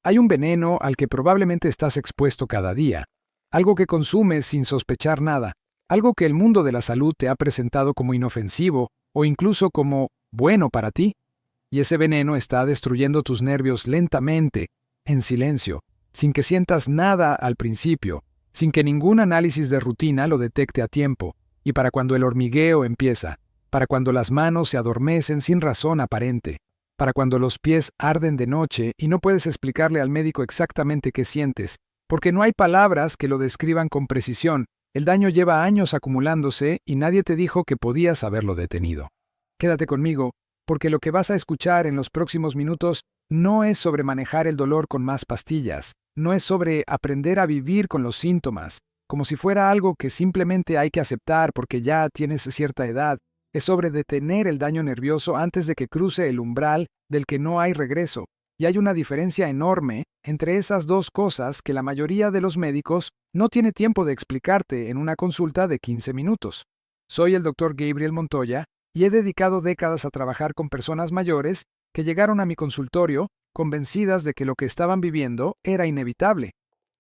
Hay un veneno al que probablemente estás expuesto cada día, algo que consumes sin sospechar nada, algo que el mundo de la salud te ha presentado como inofensivo o incluso como bueno para ti. Y ese veneno está destruyendo tus nervios lentamente, en silencio, sin que sientas nada al principio, sin que ningún análisis de rutina lo detecte a tiempo, y para cuando el hormigueo empieza, para cuando las manos se adormecen sin razón aparente, para cuando los pies arden de noche y no puedes explicarle al médico exactamente qué sientes, porque no hay palabras que lo describan con precisión. El daño lleva años acumulándose y nadie te dijo que podías haberlo detenido. Quédate conmigo, porque lo que vas a escuchar en los próximos minutos no es sobre manejar el dolor con más pastillas, no es sobre aprender a vivir con los síntomas, como si fuera algo que simplemente hay que aceptar porque ya tienes cierta edad. Es sobre detener el daño nervioso antes de que cruce el umbral del que no hay regreso. Y hay una diferencia enorme entre esas dos cosas que la mayoría de los médicos no tiene tiempo de explicarte en una consulta de 15 minutos. Soy el Dr. Gabriel Montoya y he dedicado décadas a trabajar con personas mayores que llegaron a mi consultorio convencidas de que lo que estaban viviendo era inevitable.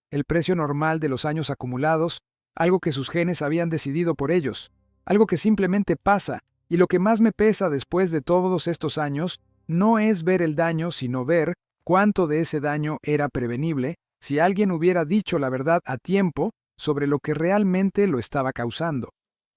El precio normal de los años acumulados, algo que sus genes habían decidido por ellos, algo que simplemente pasa, y lo que más me pesa después de todos estos años no es ver el daño, sino ver cuánto de ese daño era prevenible si alguien hubiera dicho la verdad a tiempo sobre lo que realmente lo estaba causando.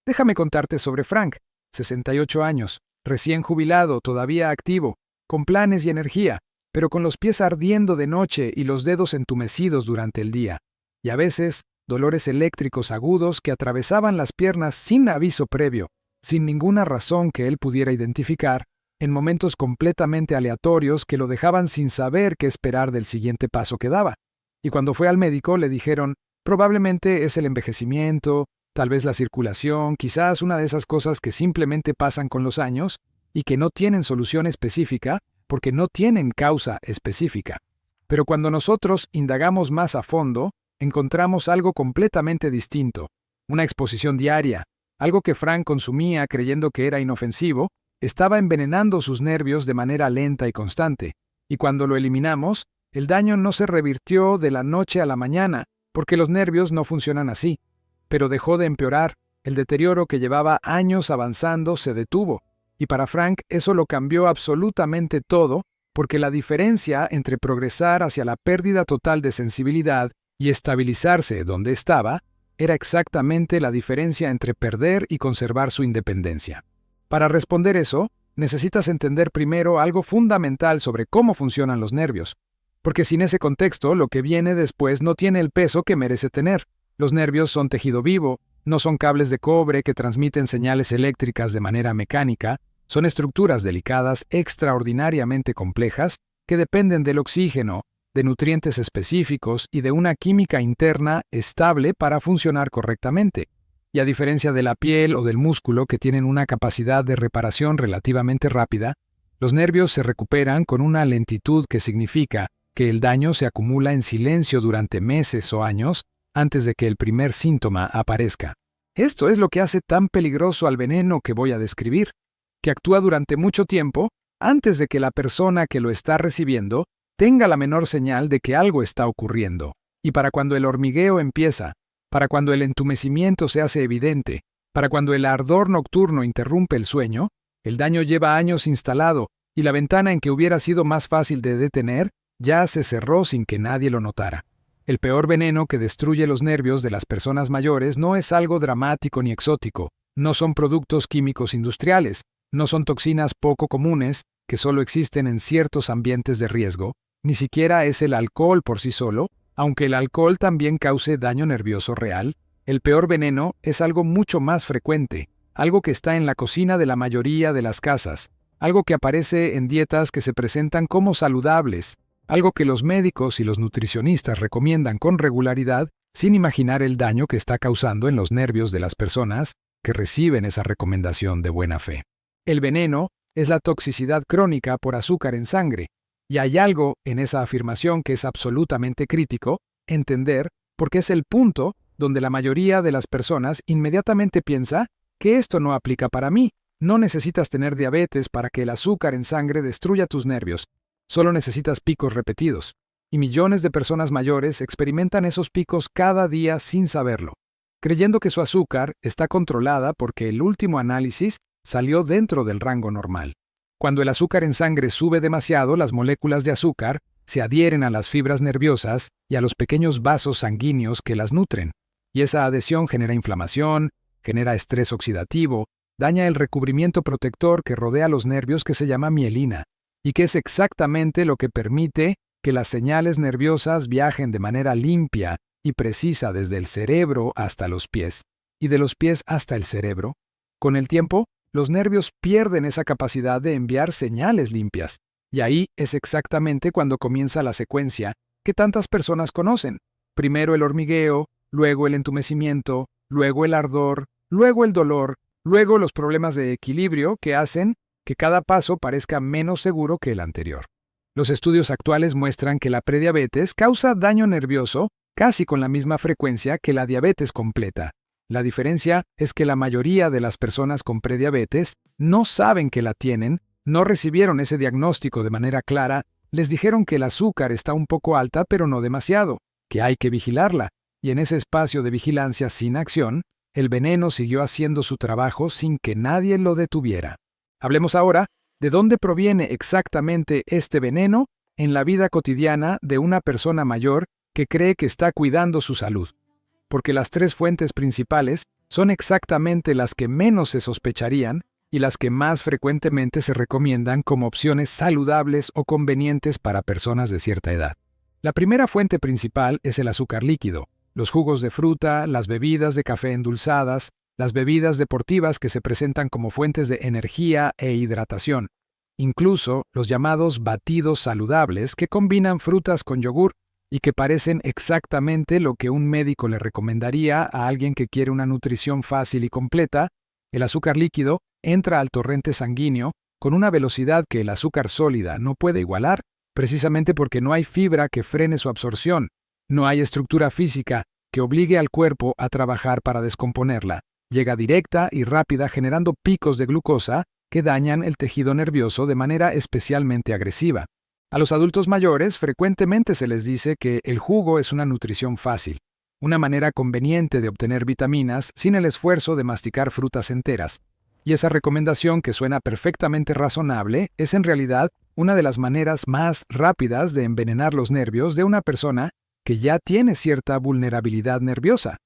Déjame contarte sobre Frank, 68 años, recién jubilado, todavía activo, con planes y energía, pero con los pies ardiendo de noche y los dedos entumecidos durante el día, y a veces dolores eléctricos agudos que atravesaban las piernas sin aviso previo, sin ninguna razón que él pudiera identificar, en momentos completamente aleatorios que lo dejaban sin saber qué esperar del siguiente paso que daba. Y cuando fue al médico le dijeron, probablemente es el envejecimiento, tal vez la circulación, quizás una de esas cosas que simplemente pasan con los años y que no tienen solución específica porque no tienen causa específica. Pero cuando nosotros indagamos más a fondo, encontramos algo completamente distinto, una exposición diaria, algo que Frank consumía creyendo que era inofensivo, estaba envenenando sus nervios de manera lenta y constante, y cuando lo eliminamos, el daño no se revirtió de la noche a la mañana, porque los nervios no funcionan así, pero dejó de empeorar, el deterioro que llevaba años avanzando se detuvo, y para Frank eso lo cambió absolutamente todo, porque la diferencia entre progresar hacia la pérdida total de sensibilidad y estabilizarse donde estaba, era exactamente la diferencia entre perder y conservar su independencia. Para responder eso, necesitas entender primero algo fundamental sobre cómo funcionan los nervios, porque sin ese contexto, lo que viene después no tiene el peso que merece tener. Los nervios son tejido vivo, no son cables de cobre que transmiten señales eléctricas de manera mecánica, son estructuras delicadas extraordinariamente complejas que dependen del oxígeno, de nutrientes específicos y de una química interna estable para funcionar correctamente. Y a diferencia de la piel o del músculo que tienen una capacidad de reparación relativamente rápida, los nervios se recuperan con una lentitud que significa que el daño se acumula en silencio durante meses o años antes de que el primer síntoma aparezca. Esto es lo que hace tan peligroso al veneno que voy a describir, que actúa durante mucho tiempo antes de que la persona que lo está recibiendo tenga la menor señal de que algo está ocurriendo. Y para cuando el hormigueo empieza, para cuando el entumecimiento se hace evidente, para cuando el ardor nocturno interrumpe el sueño, el daño lleva años instalado y la ventana en que hubiera sido más fácil de detener ya se cerró sin que nadie lo notara. El peor veneno que destruye los nervios de las personas mayores no es algo dramático ni exótico, no son productos químicos industriales, no son toxinas poco comunes que solo existen en ciertos ambientes de riesgo, ni siquiera es el alcohol por sí solo, aunque el alcohol también cause daño nervioso real. El peor veneno es algo mucho más frecuente, algo que está en la cocina de la mayoría de las casas, algo que aparece en dietas que se presentan como saludables, algo que los médicos y los nutricionistas recomiendan con regularidad sin imaginar el daño que está causando en los nervios de las personas que reciben esa recomendación de buena fe. El veneno es la toxicidad crónica por azúcar en sangre, y hay algo en esa afirmación que es absolutamente crítico, entender, porque es el punto donde la mayoría de las personas inmediatamente piensa que esto no aplica para mí. No necesitas tener diabetes para que el azúcar en sangre destruya tus nervios. Solo necesitas picos repetidos. y millones de personas mayores experimentan esos picos cada día sin saberlo, creyendo que su azúcar está controlada porque el último análisis salió dentro del rango normal. Cuando el azúcar en sangre sube demasiado, las moléculas de azúcar se adhieren a las fibras nerviosas y a los pequeños vasos sanguíneos que las nutren, y esa adhesión genera inflamación, genera estrés oxidativo, daña el recubrimiento protector que rodea los nervios que se llama mielina, y que es exactamente lo que permite que las señales nerviosas viajen de manera limpia y precisa desde el cerebro hasta los pies, y de los pies hasta el cerebro. Con el tiempo, los nervios pierden esa capacidad de enviar señales limpias, y ahí es exactamente cuando comienza la secuencia que tantas personas conocen. Primero el hormigueo, luego el entumecimiento, luego el ardor, luego el dolor, luego los problemas de equilibrio que hacen que cada paso parezca menos seguro que el anterior. Los estudios actuales muestran que la prediabetes causa daño nervioso casi con la misma frecuencia que la diabetes completa. La diferencia es que la mayoría de las personas con prediabetes no saben que la tienen, no recibieron ese diagnóstico de manera clara, les dijeron que el azúcar está un poco alta pero no demasiado, que hay que vigilarla, y en ese espacio de vigilancia sin acción, el veneno siguió haciendo su trabajo sin que nadie lo detuviera. Hablemos ahora de dónde proviene exactamente este veneno en la vida cotidiana de una persona mayor que cree que está cuidando su salud. Porque las tres fuentes principales son exactamente las que menos se sospecharían y las que más frecuentemente se recomiendan como opciones saludables o convenientes para personas de cierta edad. La primera fuente principal es el azúcar líquido, los jugos de fruta, las bebidas de café endulzadas, las bebidas deportivas que se presentan como fuentes de energía e hidratación, incluso los llamados batidos saludables que combinan frutas con yogur y que parecen exactamente lo que un médico le recomendaría a alguien que quiere una nutrición fácil y completa. El azúcar líquido entra al torrente sanguíneo con una velocidad que el azúcar sólida no puede igualar, precisamente porque no hay fibra que frene su absorción, no hay estructura física que obligue al cuerpo a trabajar para descomponerla. Llega directa y rápida generando picos de glucosa que dañan el tejido nervioso de manera especialmente agresiva. A los adultos mayores frecuentemente se les dice que el jugo es una nutrición fácil, una manera conveniente de obtener vitaminas sin el esfuerzo de masticar frutas enteras. Y esa recomendación, que suena perfectamente razonable, es en realidad una de las maneras más rápidas de envenenar los nervios de una persona que ya tiene cierta vulnerabilidad nerviosa.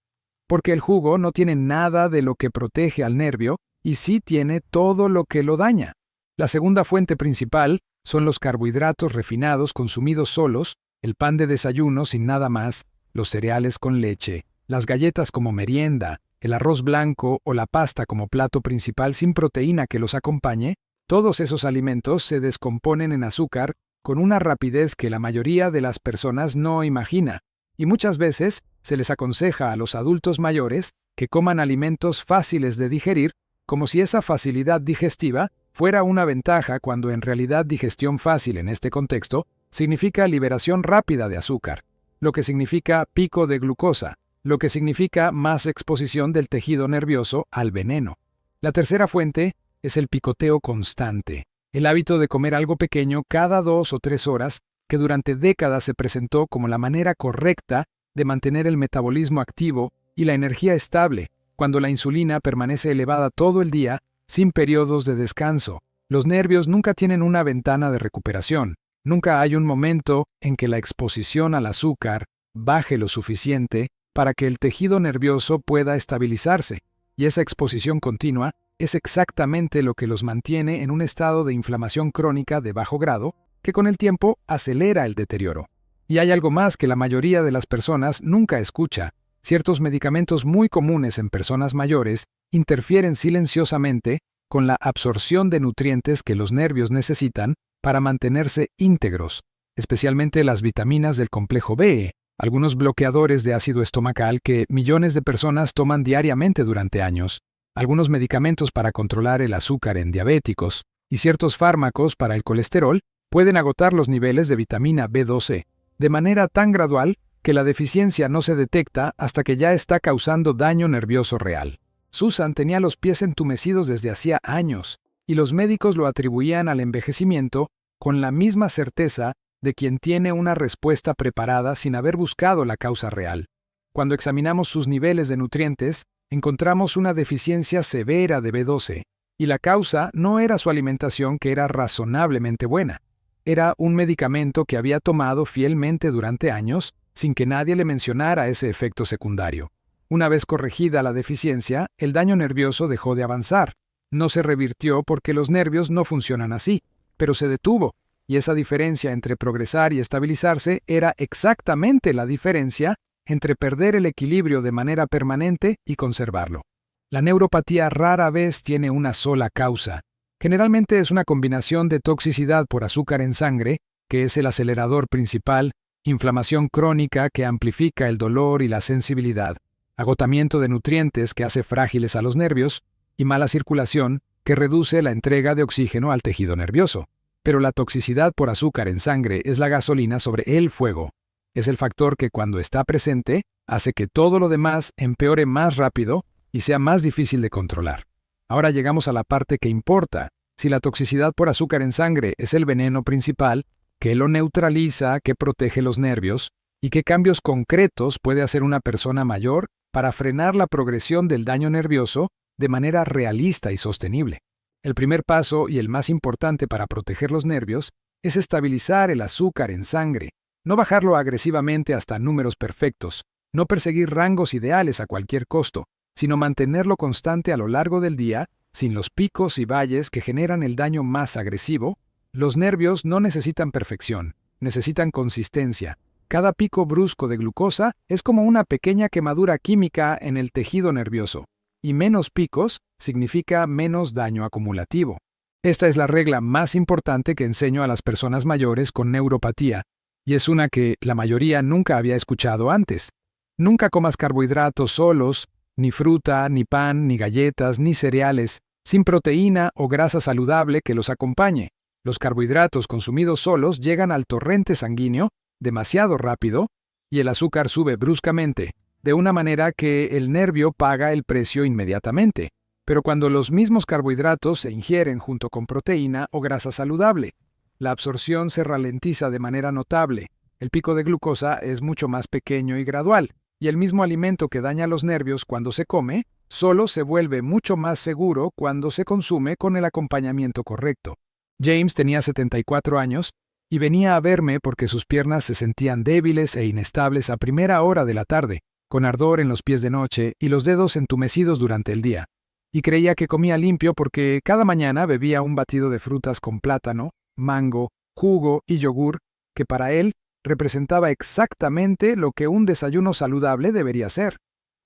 Porque el jugo no tiene nada de lo que protege al nervio y sí tiene todo lo que lo daña. La segunda fuente principal son los carbohidratos refinados consumidos solos, el pan de desayuno sin nada más, los cereales con leche, las galletas como merienda, el arroz blanco o la pasta como plato principal sin proteína que los acompañe. Todos esos alimentos se descomponen en azúcar con una rapidez que la mayoría de las personas no imagina, y muchas veces se les aconseja a los adultos mayores que coman alimentos fáciles de digerir, como si esa facilidad digestiva fuera una ventaja, cuando en realidad digestión fácil en este contexto significa liberación rápida de azúcar, lo que significa pico de glucosa, lo que significa más exposición del tejido nervioso al veneno. La tercera fuente es el picoteo constante, el hábito de comer algo pequeño cada 2 o 3 horas, que durante décadas se presentó como la manera correcta de mantener el metabolismo activo y la energía estable, cuando la insulina permanece elevada todo el día, sin periodos de descanso. Los nervios nunca tienen una ventana de recuperación. Nunca hay un momento en que la exposición al azúcar baje lo suficiente para que el tejido nervioso pueda estabilizarse, y esa exposición continua es exactamente lo que los mantiene en un estado de inflamación crónica de bajo grado, que con el tiempo acelera el deterioro. Y hay algo más que la mayoría de las personas nunca escucha. Ciertos medicamentos muy comunes en personas mayores interfieren silenciosamente con la absorción de nutrientes que los nervios necesitan para mantenerse íntegros, especialmente las vitaminas del complejo B, algunos bloqueadores de ácido estomacal que millones de personas toman diariamente durante años, algunos medicamentos para controlar el azúcar en diabéticos y ciertos fármacos para el colesterol pueden agotar los niveles de vitamina B12 de manera tan gradual que la deficiencia no se detecta hasta que ya está causando daño nervioso real. Susan tenía los pies entumecidos desde hacía años, y los médicos lo atribuían al envejecimiento con la misma certeza de quien tiene una respuesta preparada sin haber buscado la causa real. Cuando examinamos sus niveles de nutrientes, encontramos una deficiencia severa de B12, y la causa no era su alimentación, que era razonablemente buena. Era un medicamento que había tomado fielmente durante años sin que nadie le mencionara ese efecto secundario. Una vez corregida la deficiencia, el daño nervioso dejó de avanzar. No se revirtió porque los nervios no funcionan así, pero se detuvo, y esa diferencia entre progresar y estabilizarse era exactamente la diferencia entre perder el equilibrio de manera permanente y conservarlo. La neuropatía rara vez tiene una sola causa. Generalmente es una combinación de toxicidad por azúcar en sangre, que es el acelerador principal, inflamación crónica que amplifica el dolor y la sensibilidad, agotamiento de nutrientes que hace frágiles a los nervios, y mala circulación que reduce la entrega de oxígeno al tejido nervioso. Pero la toxicidad por azúcar en sangre es la gasolina sobre el fuego. Es el factor que, cuando está presente, hace que todo lo demás empeore más rápido y sea más difícil de controlar. Ahora llegamos a la parte que importa. Si la toxicidad por azúcar en sangre es el veneno principal, ¿qué lo neutraliza, qué protege los nervios y qué cambios concretos puede hacer una persona mayor para frenar la progresión del daño nervioso de manera realista y sostenible? El primer paso, y el más importante para proteger los nervios, es estabilizar el azúcar en sangre. No bajarlo agresivamente hasta números perfectos, no perseguir rangos ideales a cualquier costo, sino mantenerlo constante a lo largo del día, sin los picos y valles que generan el daño más agresivo. Los nervios no necesitan perfección, necesitan consistencia. Cada pico brusco de glucosa es como una pequeña quemadura química en el tejido nervioso, y menos picos significa menos daño acumulativo. Esta es la regla más importante que enseño a las personas mayores con neuropatía, y es una que la mayoría nunca había escuchado antes. Nunca comas carbohidratos solos, ni fruta, ni pan, ni galletas, ni cereales, sin proteína o grasa saludable que los acompañe. Los carbohidratos consumidos solos llegan al torrente sanguíneo demasiado rápido y el azúcar sube bruscamente, de una manera que el nervio paga el precio inmediatamente. Pero cuando los mismos carbohidratos se ingieren junto con proteína o grasa saludable, la absorción se ralentiza de manera notable, el pico de glucosa es mucho más pequeño y gradual, y el mismo alimento que daña los nervios cuando se come, solo se vuelve mucho más seguro cuando se consume con el acompañamiento correcto. James tenía 74 años y venía a verme porque sus piernas se sentían débiles e inestables a primera hora de la tarde, con ardor en los pies de noche y los dedos entumecidos durante el día. Y creía que comía limpio porque cada mañana bebía un batido de frutas con plátano, mango, jugo y yogur, que para él representaba exactamente lo que un desayuno saludable debería ser.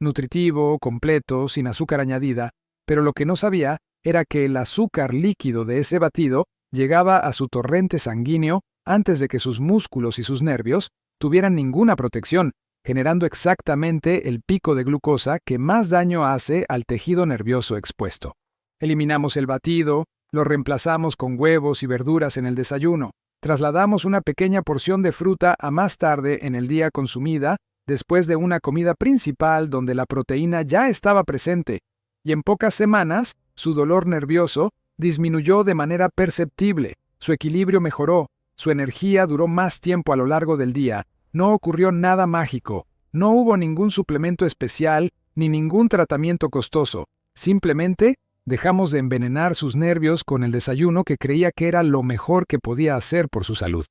Nutritivo, completo, sin azúcar añadida, pero lo que no sabía era que el azúcar líquido de ese batido llegaba a su torrente sanguíneo antes de que sus músculos y sus nervios tuvieran ninguna protección, generando exactamente el pico de glucosa que más daño hace al tejido nervioso expuesto. Eliminamos el batido, lo reemplazamos con huevos y verduras en el desayuno, trasladamos una pequeña porción de fruta a más tarde en el día consumida, después de una comida principal donde la proteína ya estaba presente, y en pocas semanas su dolor nervioso disminuyó de manera perceptible, su equilibrio mejoró, su energía duró más tiempo a lo largo del día, no ocurrió nada mágico, no hubo ningún suplemento especial ni ningún tratamiento costoso, simplemente dejamos de envenenar sus nervios con el desayuno que creía que era lo mejor que podía hacer por su salud.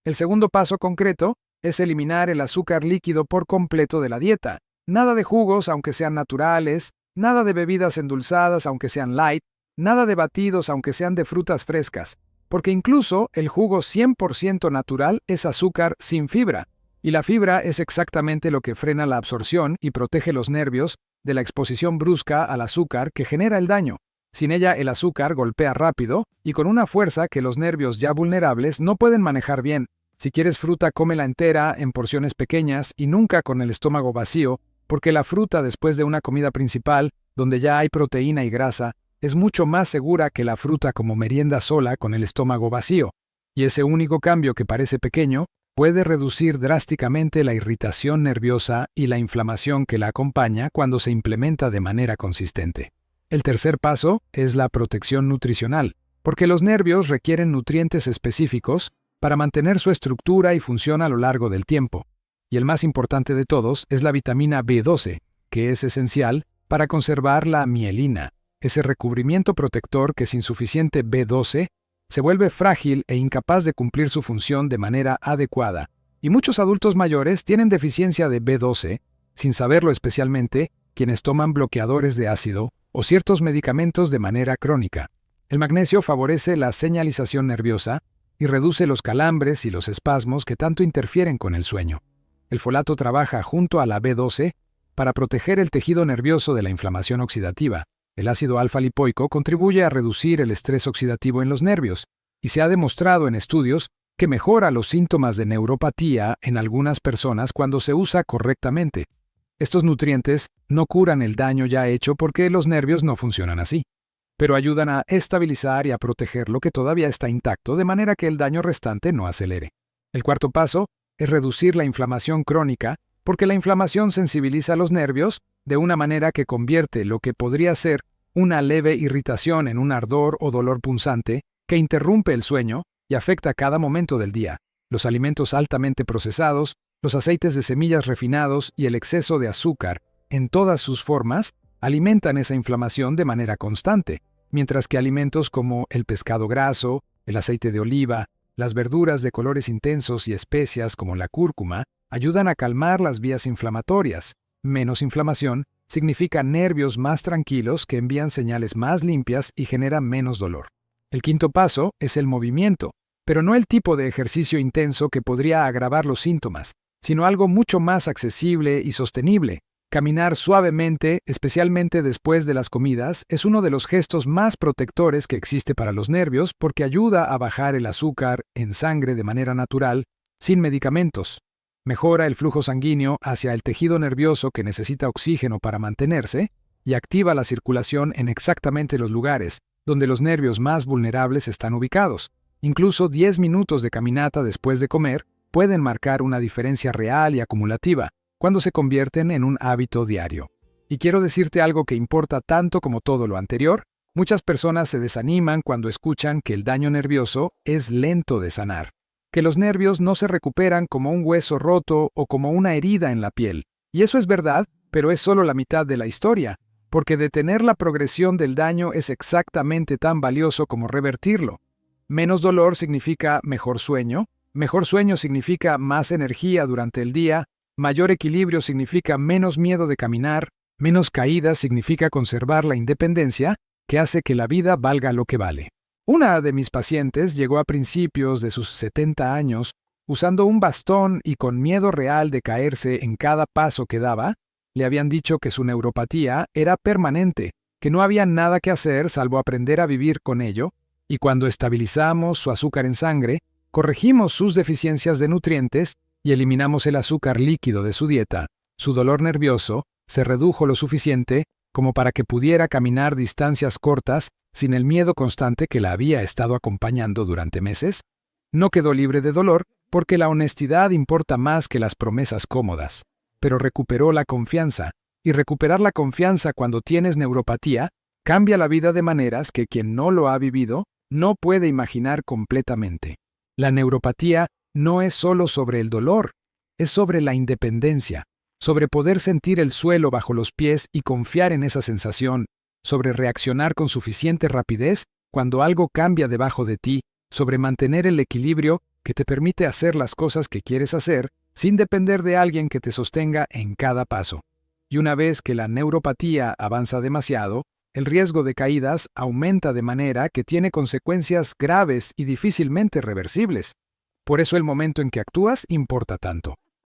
El segundo paso concreto es eliminar el azúcar líquido por completo de la dieta. Nada de jugos aunque sean naturales, nada de bebidas endulzadas aunque sean light, nada de batidos aunque sean de frutas frescas, porque incluso el jugo 100% natural es azúcar sin fibra, y la fibra es exactamente lo que frena la absorción y protege los nervios de la exposición brusca al azúcar que genera el daño. Sin ella el azúcar golpea rápido y con una fuerza que los nervios ya vulnerables no pueden manejar bien. Si quieres fruta, cómela entera, en porciones pequeñas y nunca con el estómago vacío, porque la fruta después de una comida principal, donde ya hay proteína y grasa, es mucho más segura que la fruta como merienda sola con el estómago vacío. Y ese único cambio que parece pequeño puede reducir drásticamente la irritación nerviosa y la inflamación que la acompaña cuando se implementa de manera consistente. El tercer paso es la protección nutricional, porque los nervios requieren nutrientes específicos para mantener su estructura y función a lo largo del tiempo. Y el más importante de todos es la vitamina B12, que es esencial para conservar la mielina, ese recubrimiento protector que sin suficiente B12 se vuelve frágil e incapaz de cumplir su función de manera adecuada. Y muchos adultos mayores tienen deficiencia de B12, sin saberlo, especialmente quienes toman bloqueadores de ácido o ciertos medicamentos de manera crónica. El magnesio favorece la señalización nerviosa y reduce los calambres y los espasmos que tanto interfieren con el sueño. El folato trabaja junto a la B12 para proteger el tejido nervioso de la inflamación oxidativa. El ácido alfa-lipoico contribuye a reducir el estrés oxidativo en los nervios, y se ha demostrado en estudios que mejora los síntomas de neuropatía en algunas personas cuando se usa correctamente. Estos nutrientes no curan el daño ya hecho porque los nervios no funcionan así, pero ayudan a estabilizar y a proteger lo que todavía está intacto de manera que el daño restante no acelere. El cuarto paso es reducir la inflamación crónica, porque la inflamación sensibiliza los nervios de una manera que convierte lo que podría ser una leve irritación en un ardor o dolor punzante que interrumpe el sueño y afecta cada momento del día. Los alimentos altamente procesados, los aceites de semillas refinados y el exceso de azúcar, en todas sus formas, alimentan esa inflamación de manera constante, mientras que alimentos como el pescado graso, el aceite de oliva, las verduras de colores intensos y especias como la cúrcuma ayudan a calmar las vías inflamatorias. Menos inflamación significa nervios más tranquilos que envían señales más limpias y generan menos dolor. El quinto paso es el movimiento, pero no el tipo de ejercicio intenso que podría agravar los síntomas, sino algo mucho más accesible y sostenible. Caminar suavemente, especialmente después de las comidas, es uno de los gestos más protectores que existe para los nervios porque ayuda a bajar el azúcar en sangre de manera natural, sin medicamentos. Mejora el flujo sanguíneo hacia el tejido nervioso que necesita oxígeno para mantenerse y activa la circulación en exactamente los lugares donde los nervios más vulnerables están ubicados. Incluso 10 minutos de caminata después de comer pueden marcar una diferencia real y acumulativa cuando se convierten en un hábito diario. Y quiero decirte algo que importa tanto como todo lo anterior. Muchas personas se desaniman cuando escuchan que el daño nervioso es lento de sanar, que los nervios no se recuperan como un hueso roto o como una herida en la piel. Y eso es verdad, pero es solo la mitad de la historia, porque detener la progresión del daño es exactamente tan valioso como revertirlo. Menos dolor significa mejor sueño significa más energía durante el día, mayor equilibrio significa menos miedo de caminar, menos caídas significa conservar la independencia, que hace que la vida valga lo que vale. Una de mis pacientes llegó a principios de sus 70 años usando un bastón y con miedo real de caerse en cada paso que daba. Le habían dicho que su neuropatía era permanente, que no había nada que hacer salvo aprender a vivir con ello, y cuando estabilizamos su azúcar en sangre, corregimos sus deficiencias de nutrientes y eliminamos el azúcar líquido de su dieta, su dolor nervioso se redujo lo suficiente como para que pudiera caminar distancias cortas sin el miedo constante que la había estado acompañando durante meses. No quedó libre de dolor porque la honestidad importa más que las promesas cómodas, pero recuperó la confianza, y recuperar la confianza cuando tienes neuropatía cambia la vida de maneras que quien no lo ha vivido no puede imaginar completamente. La neuropatía no es solo sobre el dolor, es sobre la independencia, sobre poder sentir el suelo bajo los pies y confiar en esa sensación, sobre reaccionar con suficiente rapidez cuando algo cambia debajo de ti, sobre mantener el equilibrio que te permite hacer las cosas que quieres hacer sin depender de alguien que te sostenga en cada paso. Y una vez que la neuropatía avanza demasiado, el riesgo de caídas aumenta de manera que tiene consecuencias graves y difícilmente reversibles. Por eso el momento en que actúas importa tanto.